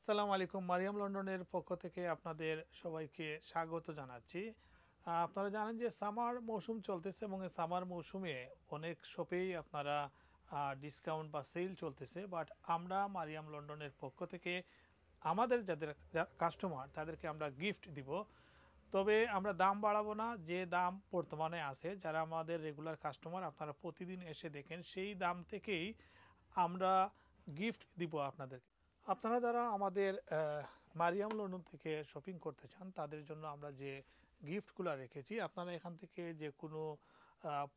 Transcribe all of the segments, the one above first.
আসসালামু আলাইকুম। মারিয়াম লন্ডনের পক্ষ থেকে আপনাদের সবাইকে স্বাগত জানাচ্ছি। আপনারা জানেন যে সামার মৌসুম চলতেছে এবং এই সামার মৌসুমে অনেক শপেই আপনারা ডিসকাউন্ট বা সেল চলতেছে। বাট আমরা মারিয়াম লন্ডনের পক্ষ থেকে আমাদের যাদের কাস্টমার তাদেরকে আমরা গিফট দিব। তবে আমরা দাম বাড়াবো না, যে দাম বর্তমানে আছে, যারা আমাদের রেগুলার কাস্টমার আপনারা প্রতিদিন এসে দেখেন সেই দাম থেকেই আমরা গিফট দিব আপনাদেরকে। আপনারা যারা আমাদের মারিয়াম লন্ডন থেকে শপিং করতে চান তাদের জন্য আমরা যে গিফটগুলো রেখেছি, আপনারা এখান থেকে যে কোনো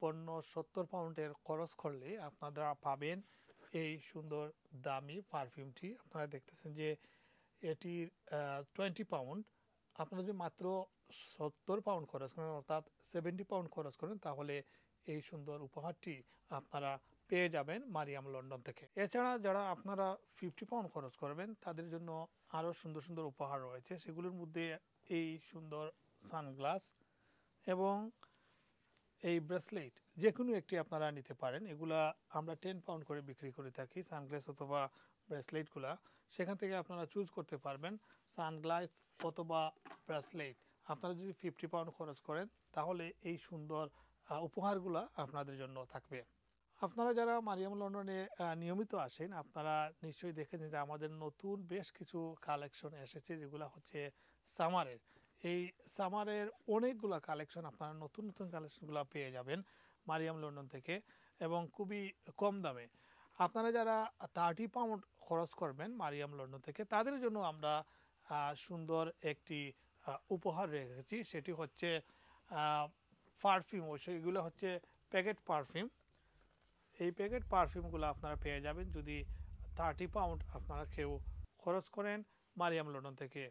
পণ্য 70 পাউন্ডের খরচ করলে আপনারা পাবেন এই সুন্দর দামি পারফিউমটি। আপনারা দেখতেছেন যে এটির 20 পাউন্ড। আপনারা যদি মাত্র 70 পাউন্ড খরচ করেন, অর্থাৎ 70 পাউন্ড খরচ করেন, তাহলে এই সুন্দর উপহারটি আপনারা পেয়ে যাবেন মারিয়াম লন্ডন থেকে। এছাড়া যারা আপনারা 50 পাউন্ড খরচ করবেন তাদের জন্য আরও সুন্দর সুন্দর উপহার রয়েছে। সেগুলোর মধ্যে এই সুন্দর সানগ্লাস এবং এই ব্রেসলেট যে কোনো একটি আপনারা নিতে পারেন। এগুলা আমরা 10 পাউন্ড করে বিক্রি করে থাকি, সানগ্লাস অথবা ব্রেসলেটগুলা। সেখান থেকে আপনারা চুজ করতে পারবেন সানগ্লাস অথবা ব্রেসলেট। আপনারা যদি 50 পাউন্ড খরচ করেন তাহলে এই সুন্দর উপহারগুলা আপনাদের জন্য থাকবে। আপনারা যারা মারিয়াম লন্ডনে নিয়মিত আসেন আপনারা নিশ্চয়ই দেখেছেন যে আমাদের নতুন বেশ কিছু কালেকশন এসেছে, যেগুলো হচ্ছে সামারের। এই সামারের অনেকগুলো কালেকশন আপনারা নতুন নতুন কালেকশনগুলো পেয়ে যাবেন মারিয়াম লন্ডন থেকে এবং খুবই কম দামে। আপনারা যারা 30 পাউন্ড খরচ করবেন মারিয়াম লন্ডন থেকে তাদের জন্য আমরা সুন্দর একটি উপহার রেখেছি। সেটি হচ্ছে পারফিউম। এগুলো হচ্ছে প্যাকেট পারফিউম। এই প্যাকেট পারফিউমগুলো আপনারা পেয়ে যাবেন যদি 30 পাউন্ড আপনারা কেউ খরচ করেন মারিয়াম লন্ডন থেকে।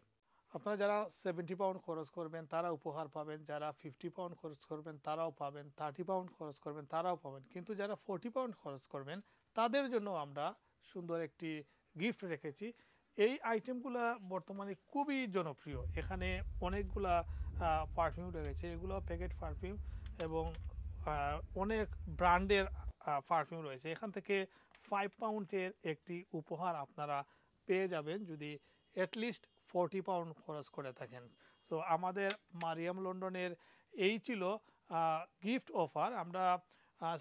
আপনারা যারা 70 পাউন্ড খরচ করবেন তারা উপহার পাবেন, যারা 50 পাউন্ড খরচ করবেন তারাও পাবেন, 30 পাউন্ড খরচ করবেন তারাও পাবেন। কিন্তু যারা 40 পাউন্ড খরচ করবেন তাদের জন্য আমরা সুন্দর একটি গিফট রেখেছি। এই আইটেমগুলো বর্তমানে খুবই জনপ্রিয়। এখানে অনেকগুলা পারফিউম রয়েছে, এগুলো প্যাকেট পারফিউম এবং অনেক ব্র্যান্ডের পারফিউম রয়েছে। এখান থেকে 5 পাউন্ডের একটি উপহার আপনারা পেয়ে যাবেন যদি অ্যাটলিস্ট 40 পাউন্ড খরচ করে থাকেন। সো আমাদের মারিয়াম লন্ডনের এই ছিল গিফট অফার। আমরা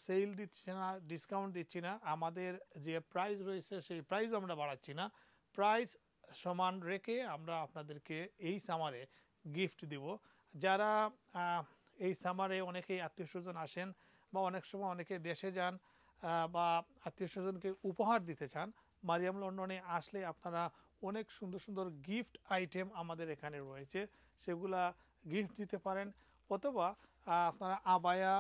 সেল দিচ্ছি না, ডিসকাউন্ট দিচ্ছি না। আমাদের যে প্রাইস রয়েছে সেই প্রাইস আমরা বাড়াচ্ছি না, প্রাইস সমান রেখে আমরা আপনাদেরকে এই সামারে গিফট দিব। যারা এই সামারে অনেকেই আত্মীয় স্বজন আসেন বা অনেক সময় অনেকে দেশে যান বা আত্মীয় স্বজনকে উপহার দিতে চান, মারিয়াম লন্ডনে আসলে আপনারা অনেক সুন্দর সুন্দর গিফট আইটেম আমাদের এখানে রয়েছে, সেগুলা গিফট দিতে পারেন। অথবা আপনারা আবায়া,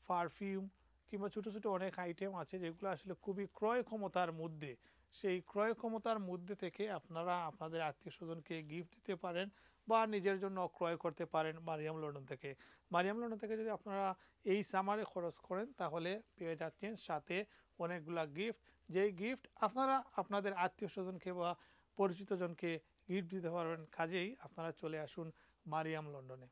পারফিউম কিংবা ছোটো ছোটো অনেক আইটেম আছে যেগুলো আসলে খুবই ক্রয় ক্ষমতার মধ্যে, সেই ক্রয় ক্ষমতার মধ্যে থেকে আপনারা আপনাদের আত্মীয় স্বজনকে গিফট দিতে পারেন বা নিজের জন্য ক্রয় করতে পারেন মারিয়াম লন্ডন থেকে। মারিয়াম লন্ডন থেকে যদি আপনারা এই সামারে খরচ করেন তাহলে পেয়ে যাচ্ছেন সাথে অনেকগুলা গিফট, যেই গিফট আপনারা আপনাদের আত্মীয় স্বজনকে বা পরিচিতজনকে গিফট দিতে পারবেন। কাজেই আপনারা চলে আসুন মারিয়াম লন্ডনে।